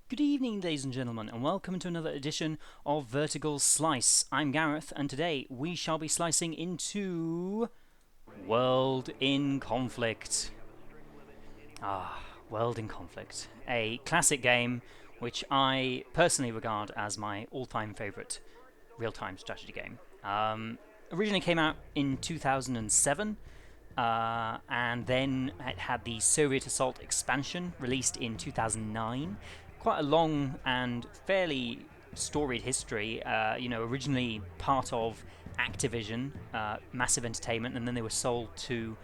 Good evening, ladies and gentlemen, and welcome to another edition of Vertical Slice. I'm Gareth, and today we shall be slicing into World in Conflict. World in Conflict. A classic game which I personally regard as my all-time favourite real-time strategy game. Originally came out in 2007, and then it had the Soviet Assault expansion released in 2009. Quite a long and fairly storied history. Originally part of Activision, Massive Entertainment, and then they were sold to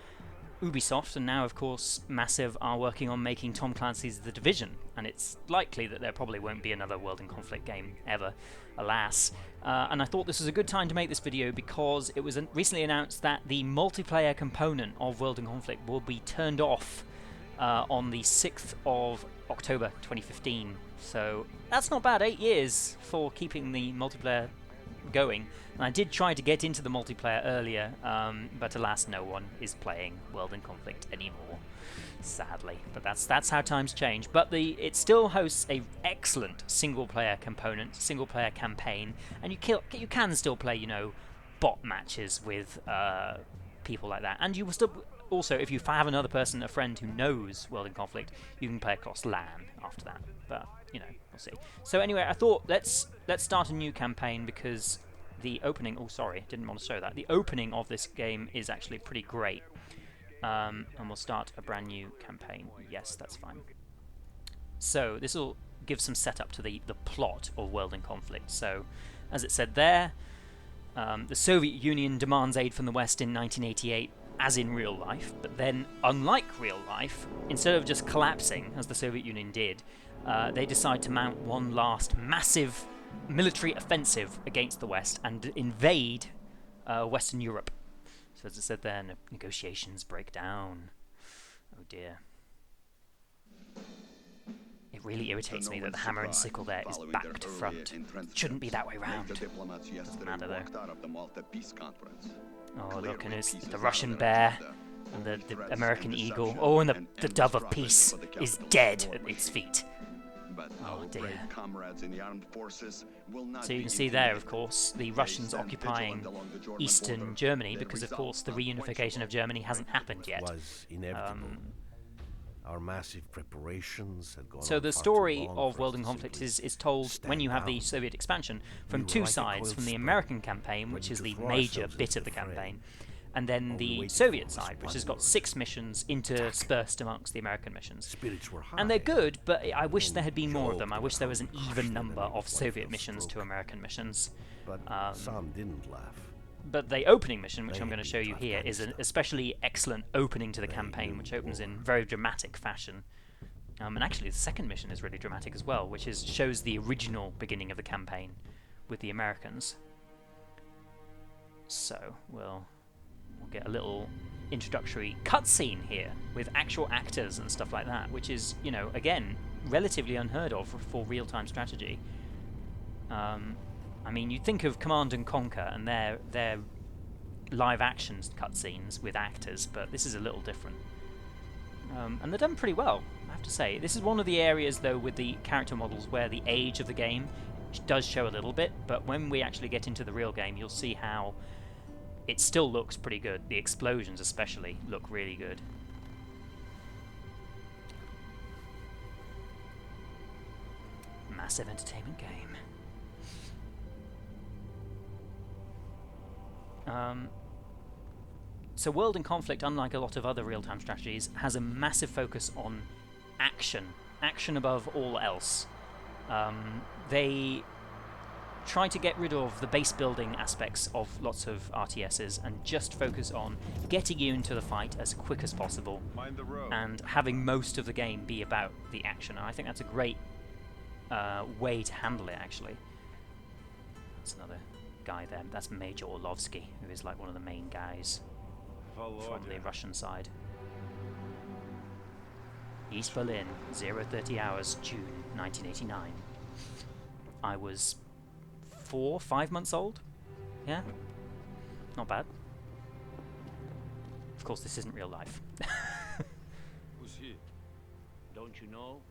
Ubisoft, and now, of course, Massive are working on making Tom Clancy's The Division, and it's likely that there probably won't be another World in Conflict game ever, alas. And I thought this was a good time to make this video because it was recently announced that the multiplayer component of World in Conflict will be turned off on the 6th of October 2015. So that's not bad, 8 years for keeping the multiplayer going. And I did try to get into the multiplayer earlier, but alas, no one is playing World in Conflict anymore, sadly. But that's how times change. But it still hosts a excellent single-player component, single-player campaign, and you can still play, bot matches with people like that. And you will still also, if you have another person, a friend who knows World in Conflict, you can play across LAN after that. But we'll see. So anyway, I thought let's start a new campaign because the opening. Oh, sorry, didn't want to show that. The opening of this game is actually pretty great. And we'll start a brand new campaign. Yes, that's fine. So this will give some setup to the plot of World in Conflict. So, as it said there, the Soviet Union demands aid from the West in 1988. As in real life, but then, unlike real life, instead of just collapsing, as the Soviet Union did, they decide to mount one last massive military offensive against the West and invade Western Europe. So as I said there, negotiations break down. Oh dear. It really irritates me that the hammer and sickle there is back to front. It shouldn't be that way round. Doesn't matter though. Oh, look, and it's the Russian bear and the American eagle. Oh, and the dove of peace is dead at its feet. Oh dear. So you can see there, of course, the Russians occupying eastern Germany because, of course, the reunification of Germany hasn't happened yet. Our massive preparations had gone so on the far story too long of for World us in to Conflict simply is told when you have the down. Soviet expansion from We were two like a sides, coiled from the spring, American campaign, which ready is to the throw major ourselves bit into of the the fray. campaign, and then All we the waited Soviet for was side, which one has got word. 6 missions interspersed amongst the American missions. Spirits were high. And they're good, but I wish And there had been more of joked them. I about wish there how was an we crushed even the number enemy of with one Soviet fell missions to stroke. American missions. But some didn't laugh. But the opening mission, which They I'm going to had show been you to here, is an Afghanistan. especially excellent opening to the They campaign, knew which opens in war. very dramatic fashion. And actually, the second mission is really dramatic as well, which shows the original beginning of the campaign with the Americans. So we'll get a little introductory cutscene here with actual actors and stuff like that, which is, again, relatively unheard of for real-time strategy. I mean, you think of Command and Conquer and their live action cutscenes with actors, but this is a little different. And they're done pretty well, I have to say. This is one of the areas, though, with the character models where the age of the game does show a little bit, but when we actually get into the real game, you'll see how it still looks pretty good. The explosions especially look really good. Massive entertainment game. So World in Conflict, unlike a lot of other real-time strategies, has a massive focus on action. Action above all else. They try to get rid of the base building aspects of lots of RTSs and just focus on getting you into the fight as quick as possible and having most of the game be about the action. And I think that's a great way to handle it, actually. That's another guy there. That's Major Orlovsky, who is like one of the main guys from the Russian side. East Berlin, 0:30 hours, June 1989. I was 5 months old. Yeah, not bad. Of course, this isn't real life. Who's he? Don't you know?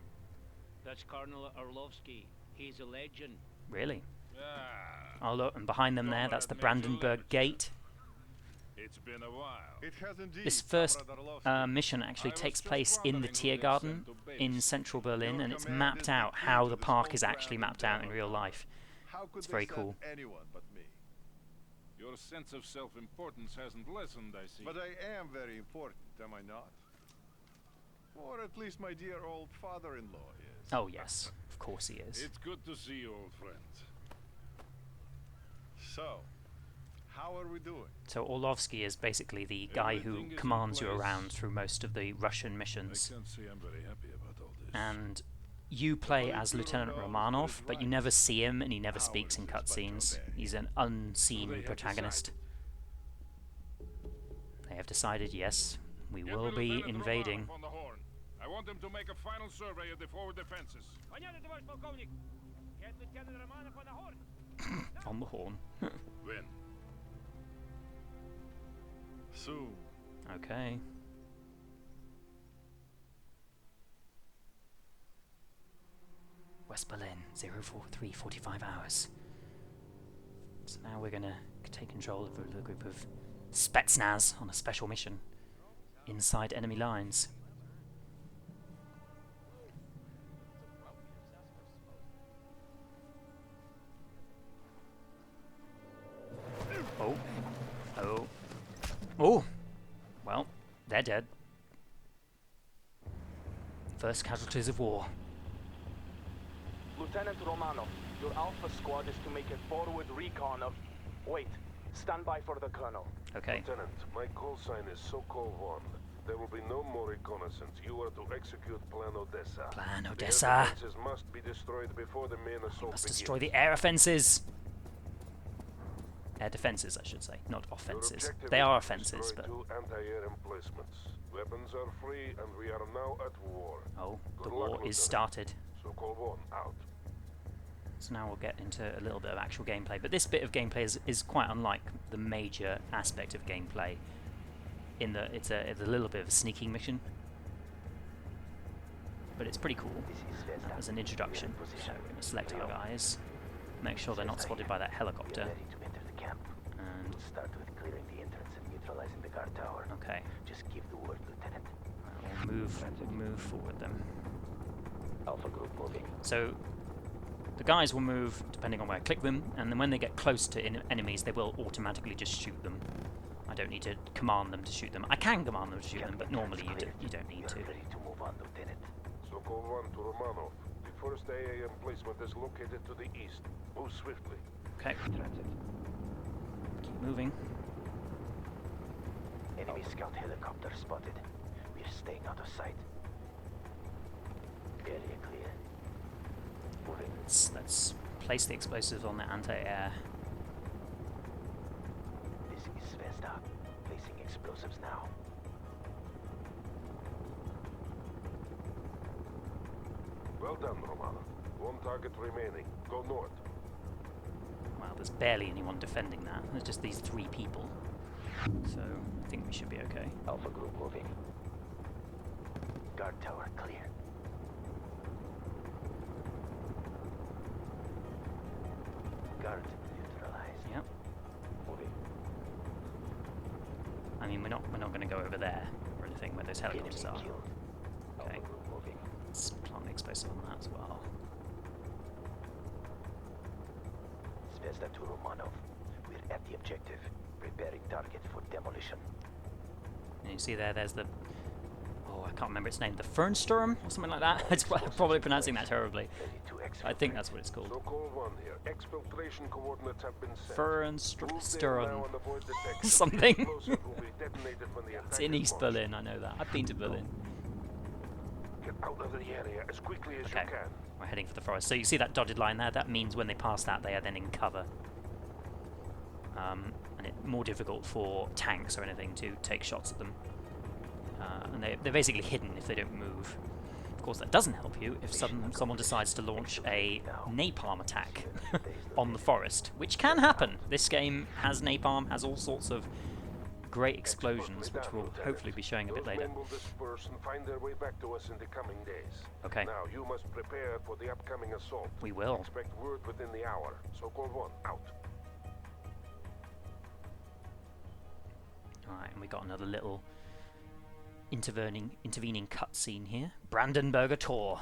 That's Colonel Orlovsky. He's a legend. Really? Ah, Oh look, and behind them there, that's the Comrade Major Brandenburg Leverage. Gate. It's been a while. It has indeed. This first Comrade Orlovsky. mission actually I was takes just place in the wondering who they Tiergarten sent to in babysit central me. Berlin, Your and it's command mapped is the out key how to the this park whole is actually grand mapped out in real endeavor. life. How could It's they very send cool. anyone but me? Your sense of self-importance hasn't lessened, I see. But I am very important, am I not? Or at least my dear old father-in-law is. Oh yes, of course he is. It's good to see you, old friend. So, how are we doing? So Orlovsky is basically the guy who Everything is in commands you place. around through most of the Russian I missions. can't say I'm very happy about all this. And you play as Lieutenant Romanov, but you never see him and he never How speaks is in this, cutscenes. Patrone? He's an So unseen they have protagonist. decided. They have decided, yes, we Get will me be Lieutenant invading. Romanov on the horn. I want him to make a final survey of the forward defenses. On the horn. When? Soon. Okay. West Berlin, 043, 45 hours. So now we're gonna take control of a group of Spetsnaz on a special mission inside enemy lines. Oh. Oh. Oh! Well, they're dead. First casualties of war. Lieutenant Romanov, your Alpha squad is to make a forward recon of... Wait, stand by for the Colonel. Okay. Lieutenant, my call sign is Sokol 1. There will be no more reconnaissance. You are to execute Plan Odessa. Plan The air Odessa. defenses must be destroyed before the main assault Must begins. destroy the air offences. Air defences, I should say, not Your offences. objective They is are to offences, destroy but 2 anti-air emplacements. Weapons are free, and we are now at war. oh, the Good war luck, is Lieutenant. started. Sokol 1 out. So now we'll get into a little bit of actual gameplay. But this bit of gameplay is quite unlike the major aspect of gameplay. In that it's a little bit of a sneaking mission, but it's pretty cool. As an introduction, so we're going to select our guys, make sure they're not spotted by that helicopter, Ready to enter the camp. and We'll start with clearing the entrance and neutralizing the guard tower. okay, Just give the word, Lieutenant. we'll move forward then. Alpha group moving. So the guys will move depending on where I click them, and then when they get close to enemies, they will automatically just shoot them. I don't need to command them to shoot them. I can command them to shoot them, but normally you don't need to. Ready to move on, Lieutenant. Sokol 1 to Romanov. The first AA emplacement is located to the east. Move swiftly. Okay, Transit. keep moving. Enemy scout helicopter spotted. We're staying out of sight. Area clear. Moving. Let's place the explosives on the anti-air. This is Zvezda. Placing explosives now. Well done, Romanov. 1 target remaining. Go north. Well, there's barely anyone defending that. There's just these 3 people. So I think we should be okay. Alpha group moving. Guard tower clear. Guard neutralized. Yep. Moving. I mean, we're not going to go over there or anything where those helicopters Enemy are. killed. Okay. Alpha group moving. Let's plant the explosive on that as well. Zvezda to Romanov. We're at the objective. Preparing target for demolition. And you see there's the... Oh, I can't remember its name. The Fernsturm or something like that? It's probably pronouncing that terribly. Ready to I think that's what it's called. Sokol 1 here. Exfiltration coordinates have been set. Fernsturm. Move there now and avoid detection. Something. Explosive will be detonated when the It's attack in is East launched. Berlin, I know that. I've been to Berlin. Get out of the area as quickly as Okay. you can. We're heading for the forest. So you see that dotted line there? That means when they pass that, they are then in cover. And it's more difficult for tanks or anything to take shots at them. And they're basically hidden if they don't move. Of course, that doesn't help you if someone decides to launch a napalm attack on the forest, which can happen. This game has napalm, has all sorts of great explosions, which will hopefully be showing a bit Those later. men will disperse and find their way back to us in the coming days. Okay. Now you must prepare for the upcoming assault. We will. Expect word within the hour. So-called one out. Alright, and we got another little intervening cutscene here. Brandenburger Tor.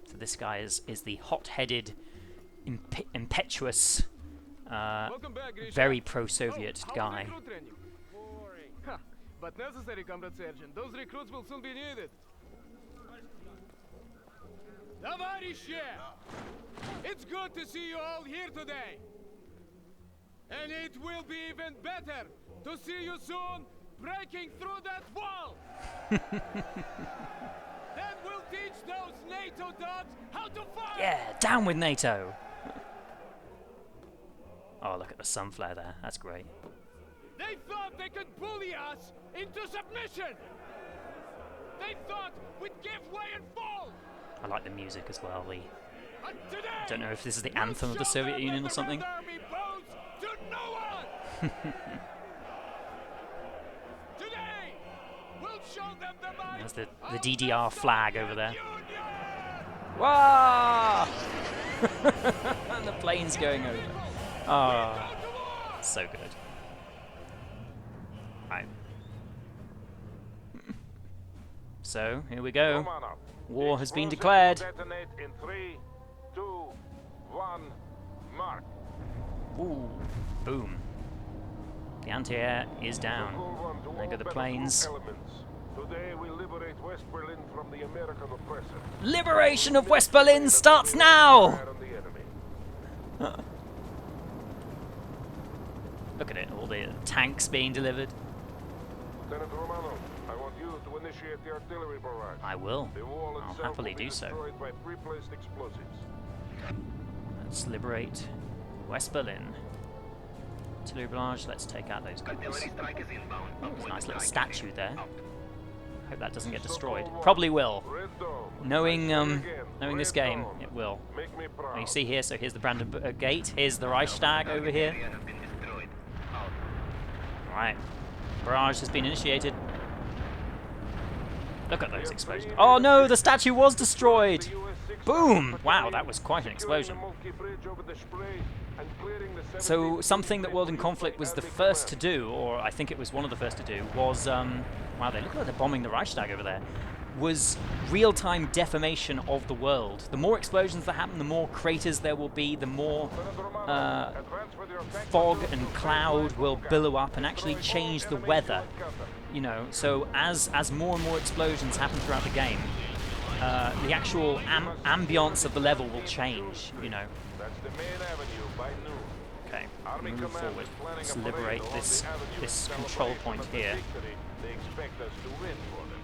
So this guy is the hot-headed, impetuous, very pro-Soviet guy. But necessary, Comrade Sergeant. Those recruits will soon be needed. Товарищи! It's good to see you all here today. And it will be even better to see you soon breaking through that wall! Then we'll teach those NATO dogs how to fight! Yeah, down with NATO! Oh, look at the sun flare there. That's great. They thought they could bully us into submission! They thought we'd give way and fall! I like the music as well. But today, I don't know if this is the anthem of the Soviet Union or something. Army bows to no one! Today, we'll show them the might There's the of DDR flag over there. Union! Wow! And the plane's going over. Oh, so good. Right. So, here we go. Romanov. War has been Explosives declared. Detonate in 3, 2, 1, mark. Ooh, boom. The anti-air is down. So-called one to There go all the battlefield planes. elements. Today we liberate West Berlin from the American oppressor. Liberation of West Berlin starts now! Fire on the enemy. Look at it, all the tanks being delivered. Lieutenant Romanov, I want you to initiate the artillery barrage. I will. The wall I'll itself happily will be do so. destroyed by pre-placed explosives. Let's liberate West Berlin. Artillery barrage, let's take out those guys. There's a nice little statue there. Hope that doesn't get destroyed. Probably will. Red Dome. Knowing I say it again, knowing this Red game, Dome. it will. Make me proud. And you see here, so here's the Brandenburg Gate, here's the Reichstag over here. Alright. Barrage has been initiated. Look at those explosions. Oh no, the statue was destroyed! Boom! Wow, that was quite an explosion. So something that World in Conflict was the first to do, or I think it was one of the first to do, was, wow, they look like they're bombing the Reichstag over there, was real-time deformation of the world. The more explosions that happen, the more craters there will be, the more fog and cloud will billow up and actually change the weather. You know, so as more and more explosions happen throughout the game, the actual ambience of the level will change, you know. That's the main avenue by noon. Okay, Army move command forward. is planning Let's a parade liberate along this the avenue. control Celebrate point the here. victory they expect us to win for them.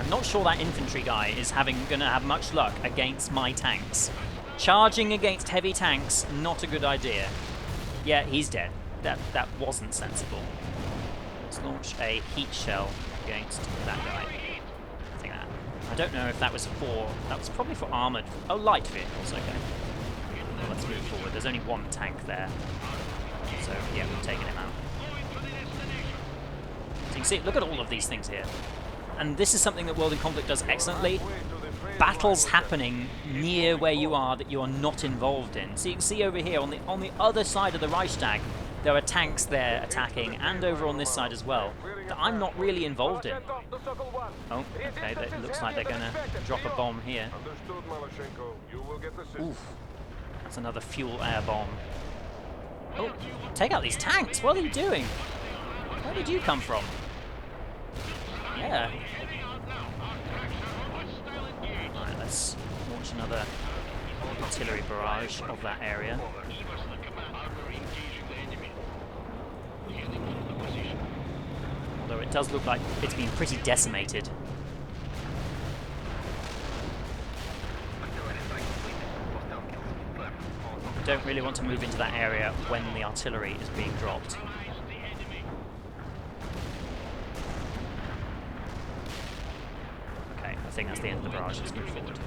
I'm not sure that infantry guy is gonna have much luck against my tanks. Charging against heavy tanks, not a good idea. Yeah, he's dead. That wasn't sensible. Let's launch a heat shell against that guy. I don't know if that was probably for armoured, light vehicles, okay. Well, let's move forward, there's only one tank there. So, yeah, we've taken him out. So you can see, look at all of these things here. And this is something that World in Conflict does excellently. Battles happening near where you are that you are not involved in. So you can see over here, on the other side of the Reichstag, there are tanks there attacking, and over on this side as well, that I'm not really involved in. Oh, okay, it looks like they're going to drop a bomb here. Understood, Malashenko. You will get the system. Oof, that's another fuel air bomb. Oh, take out these tanks! What are you doing? Where did you come from? Yeah. Alright, let's launch another artillery barrage of that area. Although it does look like it's been pretty decimated. Don't really want to move into that area when the artillery is being dropped. Okay, I think that's the end of the barrage. Let's move forward.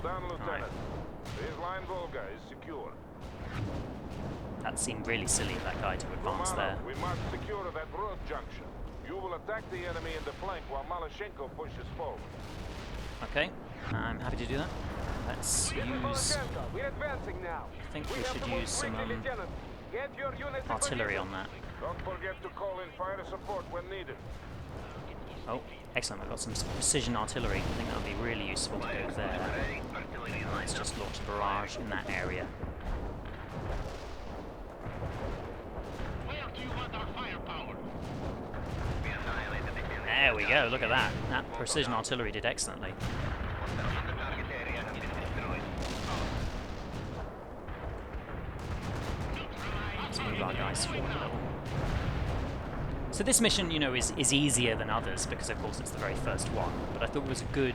Well done, Lieutenant. Right. This line Volga is secure. That seemed really silly of that guy to advance Romanov, there. we must secure that road junction. You will attack the enemy in the flank while Malashenko pushes forward. Okay, I'm happy to do that. Let's use... We're advancing now. I think we should use some Get your units artillery on that. Don't forget to call in fire support when needed. Oh, excellent, we've got some precision artillery. I think that would be really useful to go there. Let's just launch a barrage in that area. Where do you want our firepower? There we go, look at that. That precision artillery did excellently. Let's move our guys forward a little. So this mission, you know, is easier than others because, of course, it's the very first one. But I thought it was a good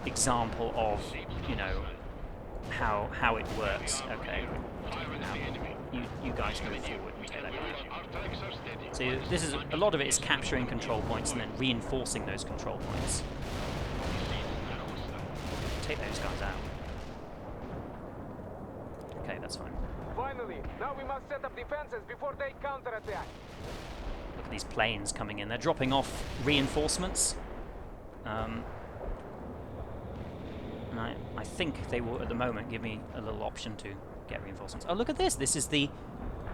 example of, you know, how it works. Okay, now you guys move forward and take that bridge. So this is a lot of it is capturing control points and then reinforcing those control points. Take those guys out. Okay, that's fine. Finally, now we must set up defenses before they counterattack. Look at these planes coming in. They're dropping off reinforcements. And I think they will, at the moment, give me a little option to get reinforcements. Oh, look at this. This is the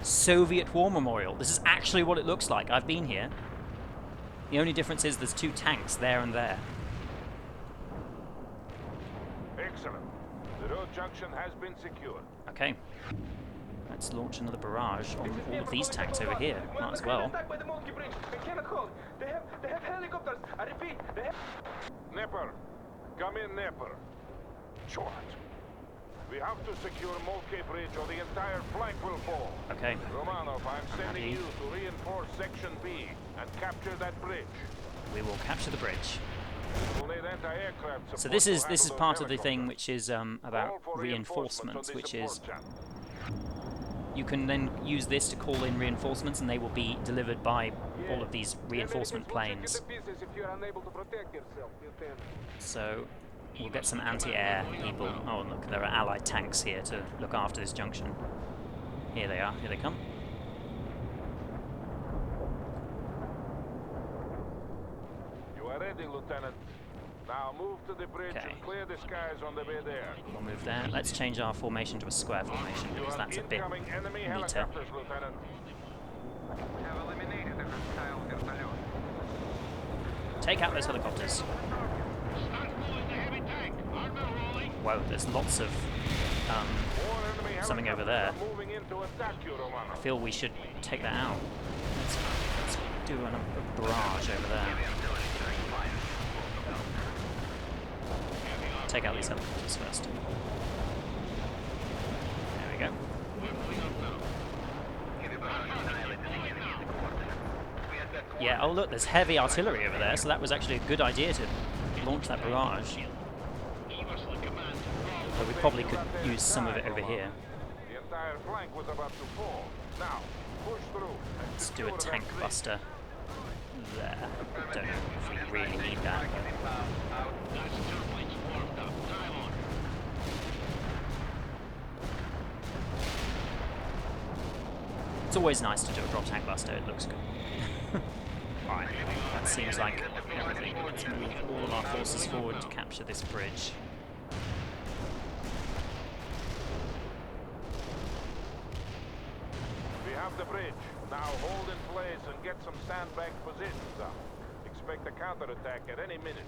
Soviet War Memorial. This is actually what it looks like. I've been here. The only difference is there's two tanks there and there. Excellent. The road junction has been secured. Okay. Let's launch another barrage on all of these tanks over here. Might as well. They have helicopters. I repeat, they have... Nepper. Come in, Nepper. Short. We have to secure Molke Bridge or the entire flank will fall. Okay. Romanov, I'm sending you to reinforce Section B and capture that bridge. We will capture the bridge. We'll need anti-aircraft support. So this is to handle part those of the thing helicopters. which is about Call for reinforcements, on this which is support channel. you can then use this to call in reinforcements, and they will be delivered by all of these reinforcement planes. So we'll get some anti-air people. Oh, and look, there are Allied tanks here to look after this junction. Here they are. Here they come. You are ready, Lieutenant. Now move to the bridge Okay. and clear the skies on the way there. We'll move there. Let's change our formation to a square formation You because have that's a bit incoming enemy neater. helicopters, Lieutenant. Take out those helicopters. Start moving the heavy tank. Armor rolling. Whoa, there's lots of More enemy something over helicopters there. are moving in to attack you, I Romanov. feel we should take that out. Let's do a barrage over there. Take out these helicopters first. There we go. Yeah, oh look, there's heavy artillery over there, so that was actually a good idea to launch that barrage. But we probably could use some of it over here. The entire flank was about to fall. Now, push through. and Let's do a secure that tank bridge. buster there. Don't know if we really need that. That's turboplanes warmed up. Dive on. It's always nice to do a drop tank buster, it looks good. Right, that seems like everything. Let's move all of our forces forward to capture this bridge. We have the bridge. Now hold in place and get some sandbag positions up. Expect a counterattack at any minute.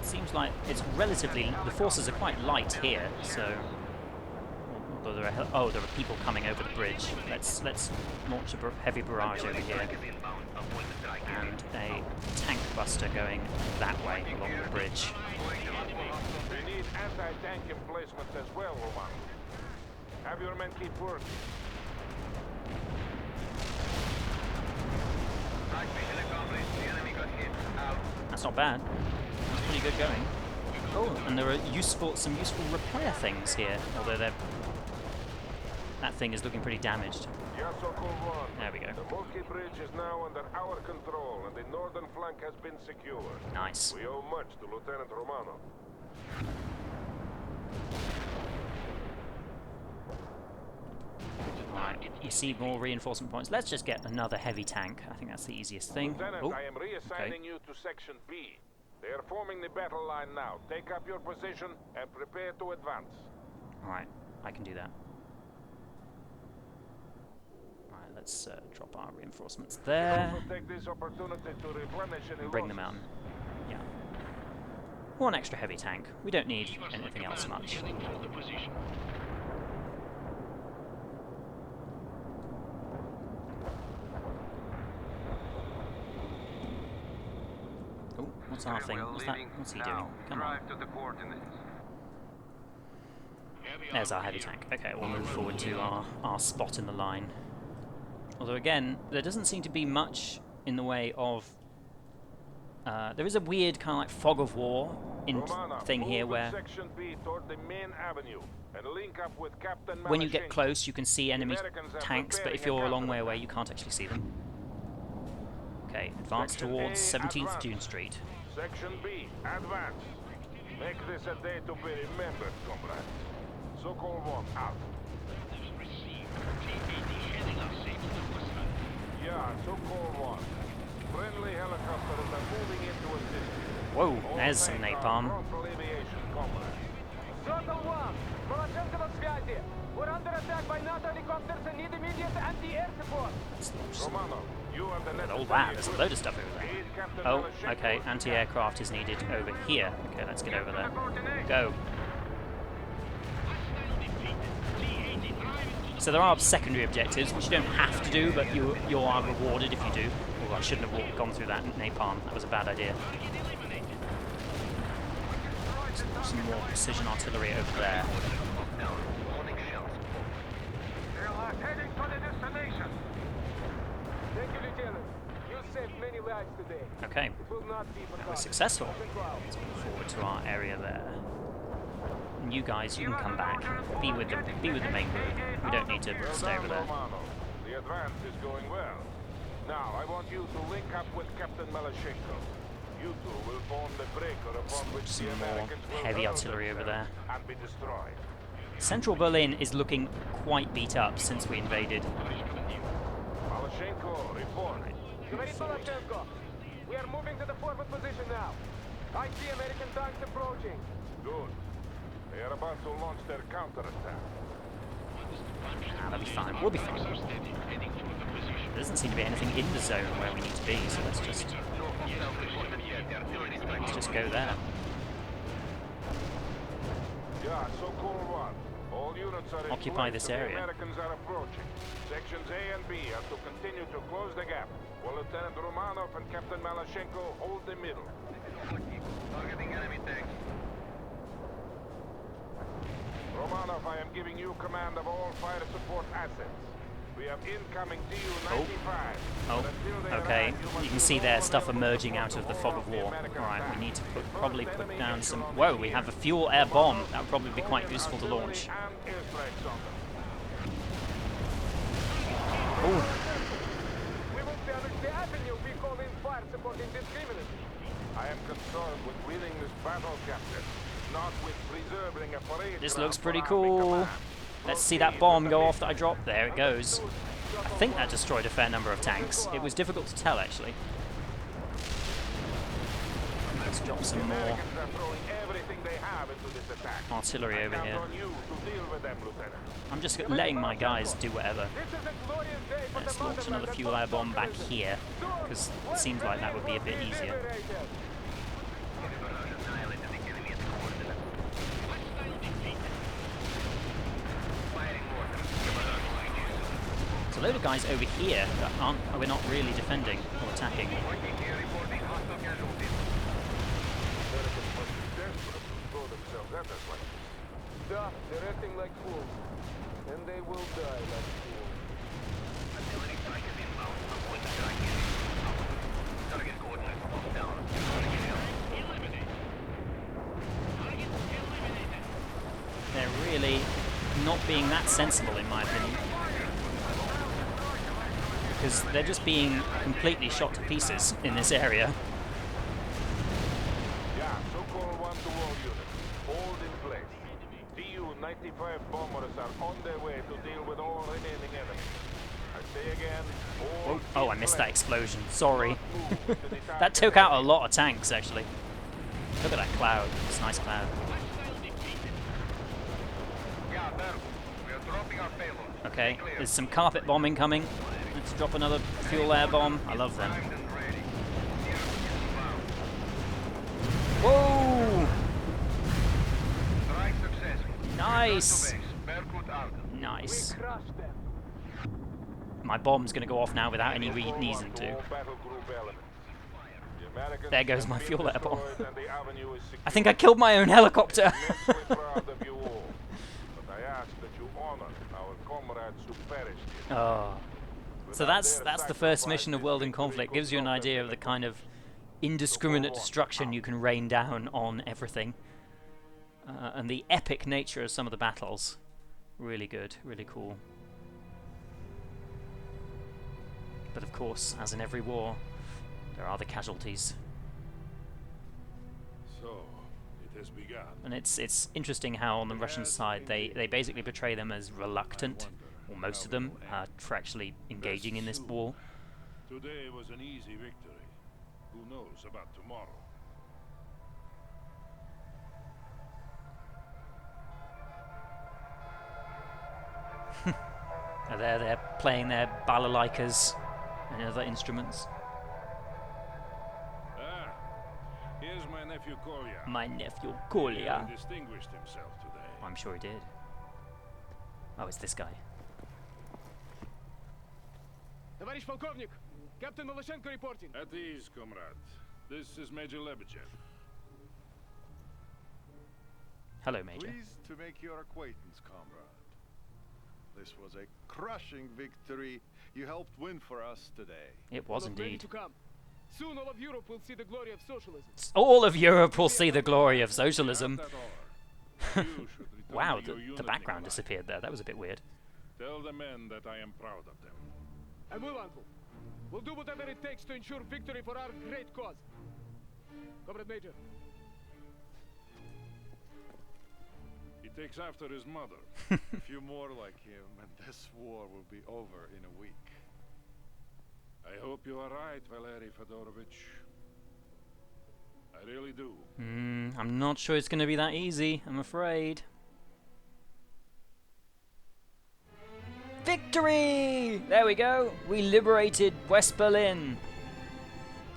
Seems like it's relatively... the forces are quite light here, so... although there are, there are people coming over the bridge. Let's launch a heavy barrage over here. And a tank buster going that way along the bridge. We need anti-tank emplacements as well, Roman. Have your men keep working. That's not bad. That's pretty good going. Oh, and there are some useful repair things here, although that thing is looking pretty damaged. There we go. The Molke Bridge is now under our control, and the northern flank has been secured. Nice. We owe much to Lieutenant Romanov. receive more reinforcement points. Let's just get another heavy tank. I think that's the easiest thing. Lieutenant, Oh, I am reassigning okay. you to Section B. They are forming the battle line now. Take up your position and prepare to advance. Alright, I can do that. Alright, let's drop our reinforcements there. Also take this opportunity to replenish any And bring them losses. out. Yeah. One extra heavy tank. We don't need anything else much. Heading for the position. Oh, what's our thing? What's that? What's he doing? Come on. There's our heavy tank. Okay, we'll move forward to our spot in the line. Although again, there doesn't seem to be much in the way of... there is a weird kind of like fog of war Romana, thing here move where with Section B toward the main avenue and link up with Captain when you get Malashenko. close you can see enemy Americans are tanks, but if preparing a you're a long way away counterattack. you can't actually see them. Okay, advance Section towards A, 17th advance. June Street. Section B, advance. Make this a day to be remembered, comrade. Sokol 1, out. Received. T-80 heading us safe to the west side. Yeah, Sokol 1. Friendly helicopters are moving into assistance. Whoa, All there's some tanks are napalm. prompt alleviation, comrade. Total 1. Malachenko на связи. We're under attack by NATO helicopters and need immediate anti-air support. Let's launch some. Romano, you have the necessary Oh wow, there's a load of stuff over there. Aid Captain Oh, Malashenko okay, to anti-aircraft is needed over here. Okay, let's get over there. Go. So there are secondary objectives, which you don't have to do, but you are rewarded if you do. Oh, I shouldn't have gone through that napalm. That was a bad idea. Some more precision artillery over there. Heading for the destination. Thank you, Lieutenant. You saved many lives today. Okay, It will not be that forgotten. was successful. Let's move forward to our area there. And you guys, you can come back. Be with the main group. We don't need to Well stay done, over there. Romano. The advance is going well. Now, I want you to link up with Captain Malashenko. You two will form the breaker upon which Some the more Americans will heavy hurl artillery over there. themselves and be destroyed. Central Berlin is looking quite beat up since we invaded. Malashenko, report. Great Malachenko. We are moving to the forward position now. I see American tanks approaching. Good. They are about to launch their counterattack. That'll be fine. We'll be fine. There doesn't seem to be anything in the zone where we need to be, so let's just go there. Yeah, Sokol 1. All units are in Occupy place this and the area. Americans are approaching. Sections A and B are to continue to close the gap, while Lieutenant Romanov and Captain Malashenko hold the middle. Targeting enemy tanks. Romanov, I am giving you command of all fire support assets. We have incoming Tu-95. Oh, okay. You can see there stuff emerging out of the fog of war. Alright, we need to probably put down some... Whoa, we have a fuel air bomb. That would probably be quite useful to launch. Oh, We will damage the avenue we call in fire support indiscriminately. I am concerned with winning this battle, Captain, not with preserving a parade. this ground looks for pretty Army cool. command. Let's see that bomb go off that I dropped. There it goes. I think that destroyed a fair number of tanks. It was difficult to tell, actually. Let's drop some more Americans are throwing everything they have into this attack. artillery over Count here. on you to deal with them, Lieutenant. I'm just letting my guys do whatever. This is a glorious day for Let's the launch motherland another and fuel for air bomb back conquerors. here, because it seems like that would be a bit easier. Liberated. There's a load of guys over here that we're not really defending or attacking. Americans must be desperate to throw themselves at us like this. Да, they're acting like fools. And they will die like fools. They're really not being that sensible, in my opinion. Because they're just being completely shot to pieces in this area. Yeah, Sokol 1 to all units. Hold in place. 95 bombers are on their way to deal with all remaining enemies. I say again, all Oh, I missed that explosion. Sorry. move to the That target took out a area. lot of tanks, actually. Look at that cloud. It's a nice cloud. Yeah, there. We are dropping our payload. Okay, there's some carpet bombing coming. Let's drop another fuel air bomb. I love them. Primed and ready. Here inbound. Whoa! Strike successful. Nice! Return to base. Berkut out. Nice. Crush them. My bomb's going to go off now without any Control reason one to. all battle group elements. The Americans There goes have my been fuel air bomb. destroyed and the avenue is I think I killed my own helicopter. immensely proud of you all. But I ask that you honor our comrades who perished here. Oh. So Without that's their the first mission of sacrifices, World in victory Conflict. could Gives you an not have idea of been the kind of indiscriminate destruction you can rain down on everything. And the epic nature of some of the battles. Really good, really cool. But of course, as in every war, there are the casualties. So, it has begun. And it's interesting how on the Russian side they basically portray them as reluctant, or most of them, for actually engaging in this war. Today was an easy victory. Who knows about tomorrow? They're playing their balalaikas and other instruments. Ah, here's my nephew Kolya. My nephew He Kolya. distinguished himself today. I'm sure he did. Oh, it's this guy. Товарищ полковник, Captain Maloshenko reporting. At ease, comrade. This is Major Lebedev. Hello, Major. Pleased to make your acquaintance, comrade. This was a crushing victory you helped win for us today. It was All ready indeed. to come. Soon all of Europe will see the glory of socialism. All of Europe will see the glory of socialism. Not at all. You should return Wow, to your the unit, background Nikolai. disappeared there. That was a bit weird. Tell the men that I am proud of them. I will, Uncle. We'll do whatever it takes to ensure victory for our great cause. Comrade Major. He takes after his mother. A few more like him, and this war will be over in a week. I hope you are right, Valery Fedorovich. I really do. I'm not sure it's going to be that easy, I'm afraid. Victory! There we go. We liberated West Berlin.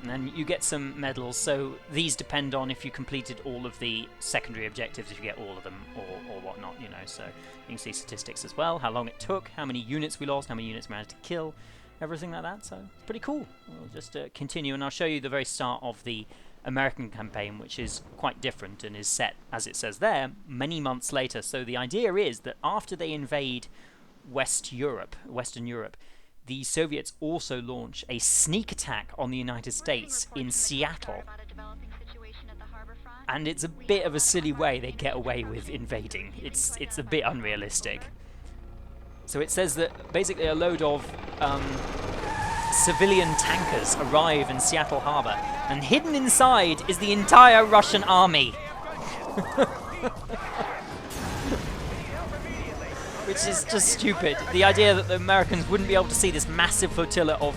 And then you get some medals, so these depend on if you completed all of the secondary objectives, if you get all of them, or whatnot, you know. So you can see statistics as well, how long it took, how many units we lost, how many units we managed to kill, everything like that. So it's pretty cool. We'll just continue, and I'll show you the very start of the American campaign, which is quite different and is set, as it says there, many months later. So the idea is that after they invade Western Europe, the Soviets also launch a sneak attack on the United States in Seattle. And it's a bit of a silly way they get away with invading. It's a bit unrealistic. So it says that basically a load of civilian tankers arrive in Seattle Harbor, and hidden inside is the entire Russian army. Which is just stupid. The idea that the Americans wouldn't be able to see this massive flotilla of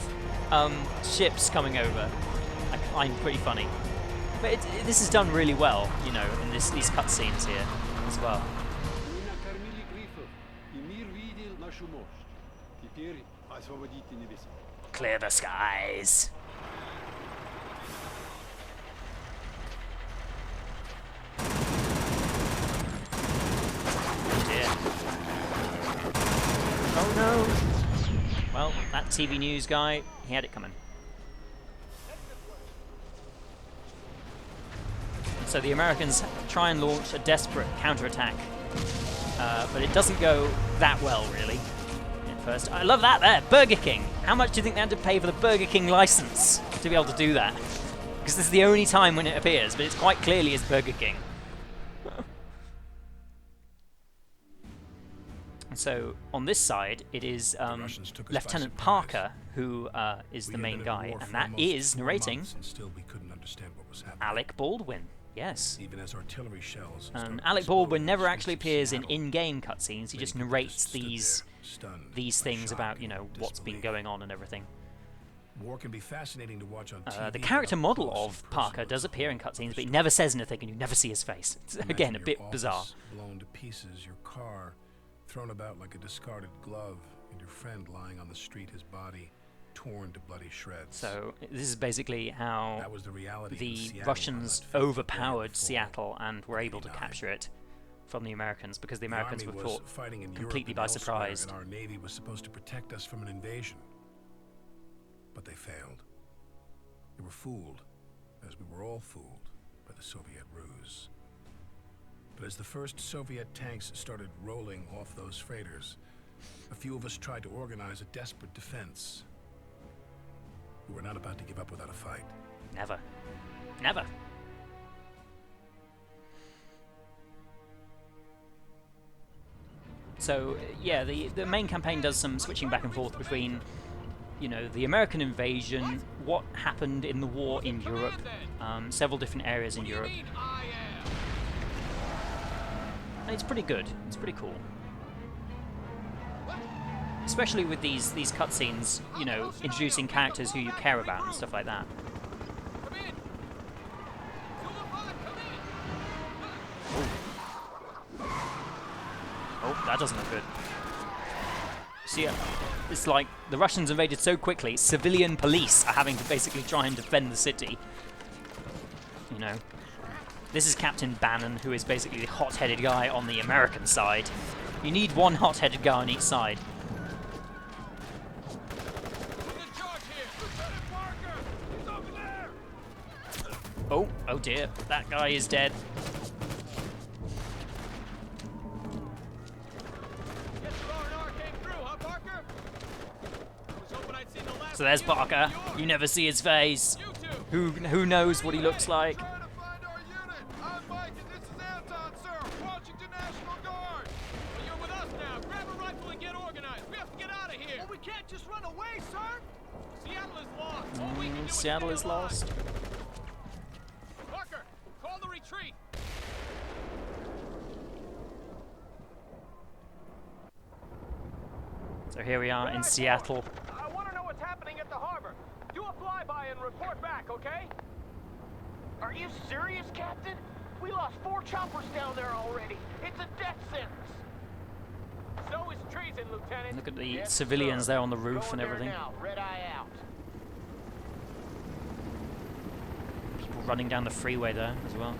ships coming over, I find pretty funny. But this is done really well, you know, in these cutscenes here as well. Мы накормили грифов, и мир видел нашу мощь. Теперь освободите небеса. Clear the skies. Oh dear. Oh no! Well, that TV news guy, he had it coming. So the Americans try and launch a desperate counterattack, but it doesn't go that well, really, at first. I love that there, Burger King! How much do you think they had to pay for the Burger King license to be able to do that? Because this is the only time when it appears, but it's quite clearly as Burger King. So on this side, it is Lieutenant Parker who is the main guy, and that is narrating Alec Baldwin. Yes. Even as artillery shells. Alec Baldwin never actually appears in in-game cutscenes. He just narrates these things about, you know, what's been going on and everything. War can be fascinating to watch on TV. The character model of Parker does appear in cutscenes, but he never says anything, and you never see his face. It's, again, a bit bizarre. Blown to pieces, your car thrown about like a discarded glove, and your friend lying on the street, his body torn to bloody shreds. So this is basically how that was the reality the Russians overpowered Seattle and were able to capture it from the Americans, because the Americans were caught completely by surprise. And our Navy was supposed to protect us from an invasion. But they failed. They were fooled, as we were all fooled, by the Soviet ruse. But as the first Soviet tanks started rolling off those freighters, a few of us tried to organize a desperate defense. We were not about to give up without a fight. Never. Never. So, yeah, the main campaign does some switching back and forth between, you know, the American invasion, what happened in the war in Europe, several different areas in Europe. And it's pretty good. It's pretty cool. Especially with these cutscenes, you know, introducing characters who you care about and stuff like that. Oh, that doesn't look good. See, it's like the Russians invaded so quickly, civilian police are having to basically try and defend the city. You know. This is Captain Bannon, who is basically the hot-headed guy on the American side. You need one hot-headed guy on each side. Oh, oh dear, that guy is dead. So there's Parker. You never see his face. Who knows what he looks like? Seattle is lost. Parker, call the retreat. So here we are in Seattle. I want to know what's happening at the harbor. Do a flyby and report back, okay? Are you serious, Captain? We lost 4 choppers down there already. It's a death sentence. So is treason, Lieutenant. Look at the civilians there on the roof and everything. Now. Red eye out. People running down the freeway there as well.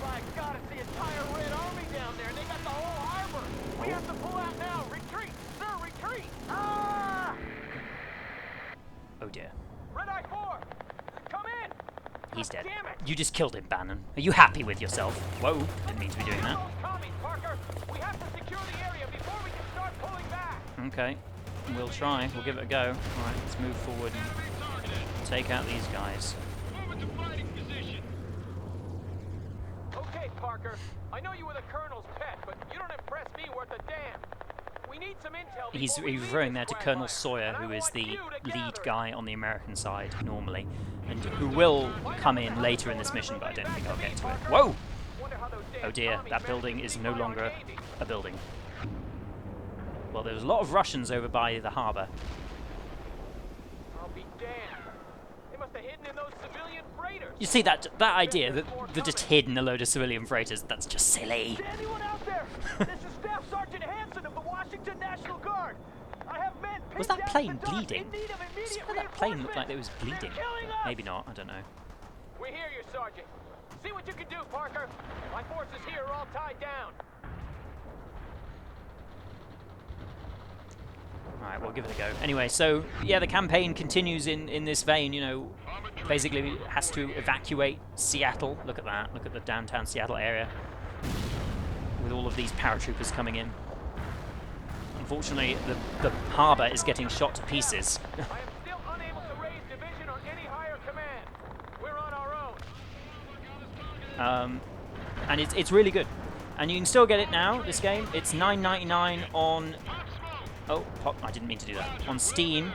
My God, it's the entire Red Army down there. They got the whole harbor. We have to pull out now. Retreat, sir, retreat. Ah! Oh dear. Red Eye 4, come in. He's dead. Damn it. You just killed him, Bannon. Are you happy with yourself? Whoa, didn't mean to be doing that. Parker. We have to secure the area before we can start pulling back. Okay, we'll try. We'll give it a go. Alright, let's move forward and take out these guys. Okay, Parker. I know you were the Colonel's pet, but you don't impress me worth a damn. We need some intel. He's referring there to Colonel Sawyer, who is the lead guy on the American side normally, and who will come in later in this mission, but I don't think I'll get to it. Whoa! Oh dear, that building is no longer a building. Well, there's a lot of Russians over by the harbour. I'll be damned. They must have hidden in those civilian freighters. You see that idea that they're just hidden a load of civilian freighters? That's just silly. Is anyone out there? This is Staff Sergeant Hanson of the Washington National Guard. I have men. Was that plane bleeding? Did that plane look like it was bleeding? Maybe not. I don't know. We hear you, Sergeant. See what you can do, Parker. My forces here are all tied down. Alright, we'll give it a go. Anyway, so, yeah, the campaign continues in this vein, you know, basically it has to evacuate Seattle. Look at that. Look at the downtown Seattle area. With all of these paratroopers coming in. Unfortunately, the harbour is getting shot to pieces. I am still unable to raise division or any higher command. We're on our own. And it's really good. And you can still get it now, this game. It's $9.99 on... Oh, I didn't mean to do that. On Steam.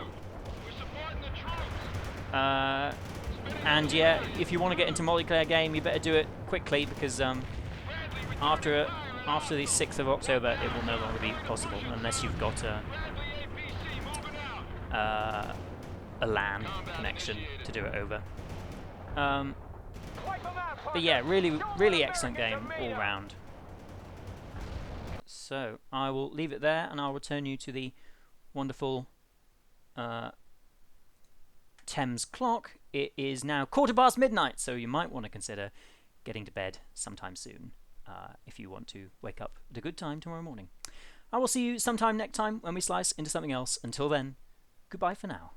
And yeah, if you want to get into multiplayer game, you better do it quickly, because after the 6th of October, it will no longer be possible, unless you've got a LAN connection to do it over. But yeah, really excellent game all round. So I will leave it there, and I'll return you to the wonderful Thames clock. It is now 1/4 midnight, so you might want to consider getting to bed sometime soon if you want to wake up at a good time tomorrow morning. I will see you sometime next time when we slice into something else. Until then, goodbye for now.